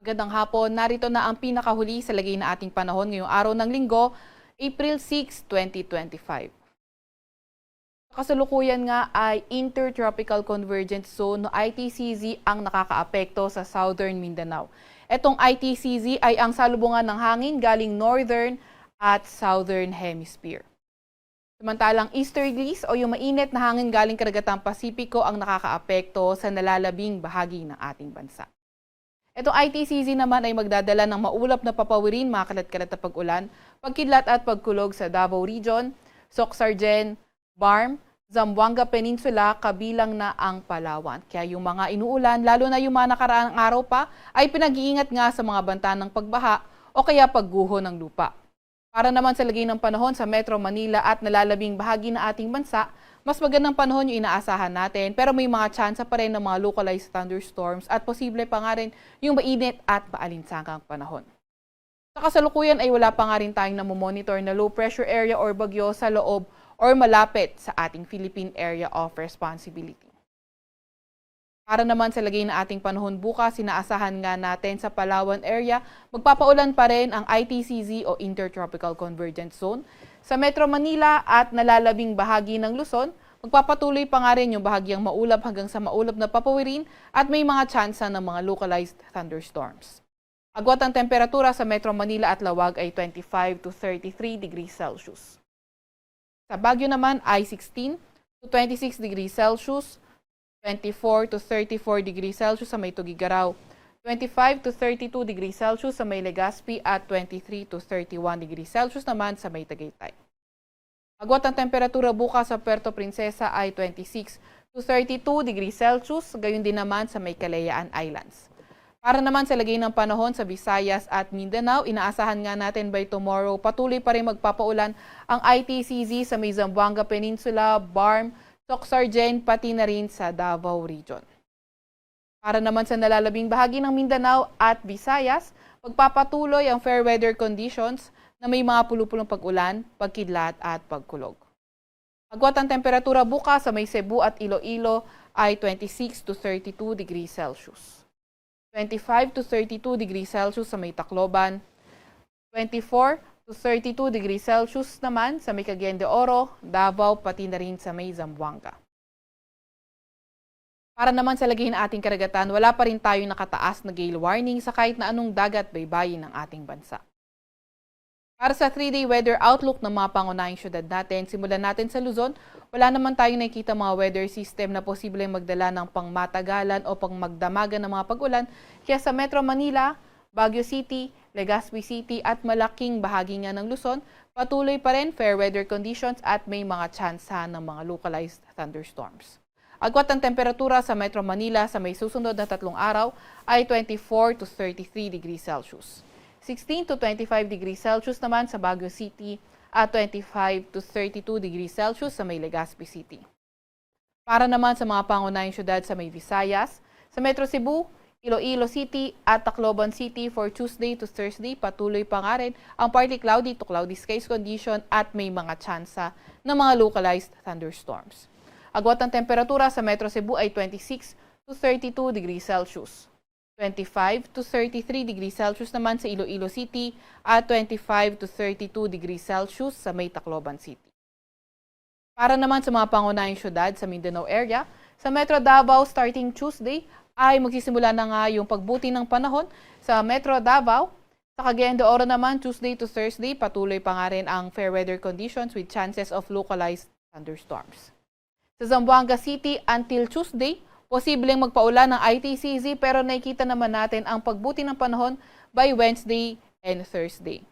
Magandang hapon, narito na ang pinakahuli sa lagay na ating panahon ngayong araw ng linggo, April 6, 2025. Kasalukuyan nga ay Intertropical Convergence Zone o ITCZ ang nakakaapekto sa Southern Mindanao. Etong ITCZ ay ang salubungan ng hangin galing Northern at Southern Hemisphere. Samantalang easterlies o yung mainit na hangin galing karagatang Pasipiko ang nakakaapekto sa nalalabing bahagi ng ating bansa. Itong ITCZ naman ay magdadala ng maulap na papawirin, mga kalat-kalat na pag-ulan, pagkidlat at pagkulog sa Davao Region, Soc-Sargen, Barm, Zamboanga Peninsula, kabilang na ang Palawan. Kaya yung mga inuulan, lalo na yung mga nakaraang araw pa, ay pinag-iingat nga sa mga banta ng pagbaha o kaya pagguho ng lupa. Para naman sa lagay ng panahon sa Metro Manila at nalalabing bahagi ng ating bansa, mas magandang panahon yung inaasahan natin, pero may mga tsansa pa rin ng mga localized thunderstorms at posible pa nga rin yung mainit at maalinsangang panahon. Sa kasalukuyan ay wala pa nga rin tayong namomonitor na low pressure area or bagyo sa loob or malapit sa ating Philippine Area of Responsibility. Para naman sa lagay na ating panahon bukas, sinaasahan nga natin sa Palawan area, magpapaulan pa rin ang ITCZ o Intertropical Convergence Zone. Sa Metro Manila at nalalabing bahagi ng Luzon, magpapatuloy pa nga rin yung bahagyang maulap hanggang sa maulap na papawirin at may mga tsansa ng mga localized thunderstorms. Agwat ang temperatura sa Metro Manila at Lawag ay 25 to 33 degrees Celsius. Sa Baguio naman ay 16 to 26 degrees Celsius, 24 to 34 degrees Celsius sa may Tugigaraw, 25 to 32 degrees Celsius sa may Legazpi at 23 to 31 degrees Celsius naman sa may Tagaytay. Agwat ang temperatura bukas sa Puerto Princesa ay 26 to 32 degrees Celsius, gayon din naman sa may Kalayaan Islands. Para naman sa lagay ng panahon sa Visayas at Mindanao, inaasahan nga natin by tomorrow patuloy pa rin magpapaulan ang ITCZ sa may Zamboanga Peninsula, Barm, Soc-Sargen, pati na rin sa Davao Region. Para naman sa nalalabing bahagi ng Mindanao at Visayas, magpapatuloy ang fair weather conditions na may mga pulupulong pag-ulan, pagkidlat at pagkulog. Agwat ang temperatura bukas sa may Cebu at Iloilo ay 26 to 32 degrees Celsius. 25 to 32 degrees Celsius sa may Tacloban, 24 to 32 degrees Celsius naman sa may Cagayan de Oro, Davao, pati na rin sa may Zamboanga. Para naman sa lagay ng ating karagatan, wala pa rin tayong nakataas na gale warning sa kahit na anong dagat baybayin ng ating bansa. Para sa 3-day weather outlook ng mga pangunahing syudad natin, simulan natin sa Luzon, wala naman tayong nakikita mga weather system na posibleng magdala ng pangmatagalan o pangmagdamagan ng mga pag-ulan, kaya sa Metro Manila, Baguio City, Legazpi City at malaking bahagi nga ng Luzon, patuloy pa rin fair weather conditions at may mga tsansa ng mga localized thunderstorms. Agwat ang temperatura sa Metro Manila sa may susunod na 3 araw ay 24 to 33 degrees Celsius. 16 to 25 degrees Celsius naman sa Baguio City at 25 to 32 degrees Celsius sa may Legazpi City. Para naman sa mga pangunahing syudad sa may Visayas, sa Metro Cebu, Iloilo City at Tacloban City for Tuesday to Thursday, patuloy pa nga rin ang partly cloudy to cloudy skies condition at may mga tsansa ng mga localized thunderstorms. Agwat ang temperatura sa Metro Cebu ay 26 to 32 degrees Celsius. 25 to 33 degrees Celsius naman sa Iloilo City at 25 to 32 degrees Celsius sa may Tacloban City. Para naman sa mga pangunahing syudad sa Mindanao area, sa Metro Davao starting Tuesday ay magsisimula na nga yung pagbuti ng panahon sa Metro Davao. Sa Cagayan de Oro naman, Tuesday to Thursday, patuloy pa nga rin ang fair weather conditions with chances of localized thunderstorms. Sa Zamboanga City, until Tuesday, posibleng magpaulan ng ITCZ pero nakikita naman natin ang pagbuti ng panahon by Wednesday and Thursday.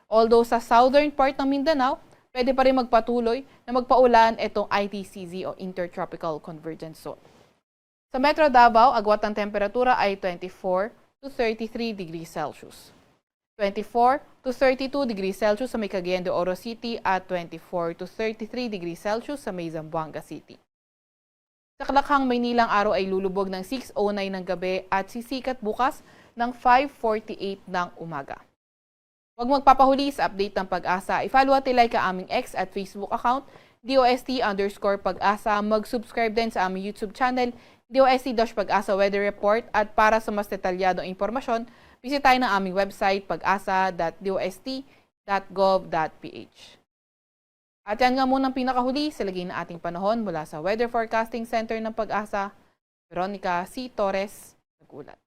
Although sa southern part ng Mindanao, pwede pa rin magpatuloy na magpaulan itong ITCZ o Intertropical Convergence Zone. Sa Metro Davao, agwat ang temperatura ay 24 to 33 degrees Celsius. 24 to 32 degrees Celsius sa may Cagayan de Oro City at 24 to 33 degrees Celsius sa may Zamboanga City. Sa Kalakhang, Maynilang araw ay lulubog ng 6:09 ng gabi at sisikat bukas ng 5:48 ng umaga. Huwag magpapahuli sa update ng Pag-asa. I-follow at i-like ang aming X at Facebook account, DOST_Pag-asa. Mag-subscribe din sa aming YouTube channel, DOST-Pag-asa Weather Report at para sa mas detalyadong impormasyon, bisitahin ang aming website pag-asa.dost.gov.ph. At yan nga muna ang pinakahuli sa lagay na ating panahon mula sa Weather Forecasting Center ng Pag-asa, Veronica C. Torres, nag-ulat.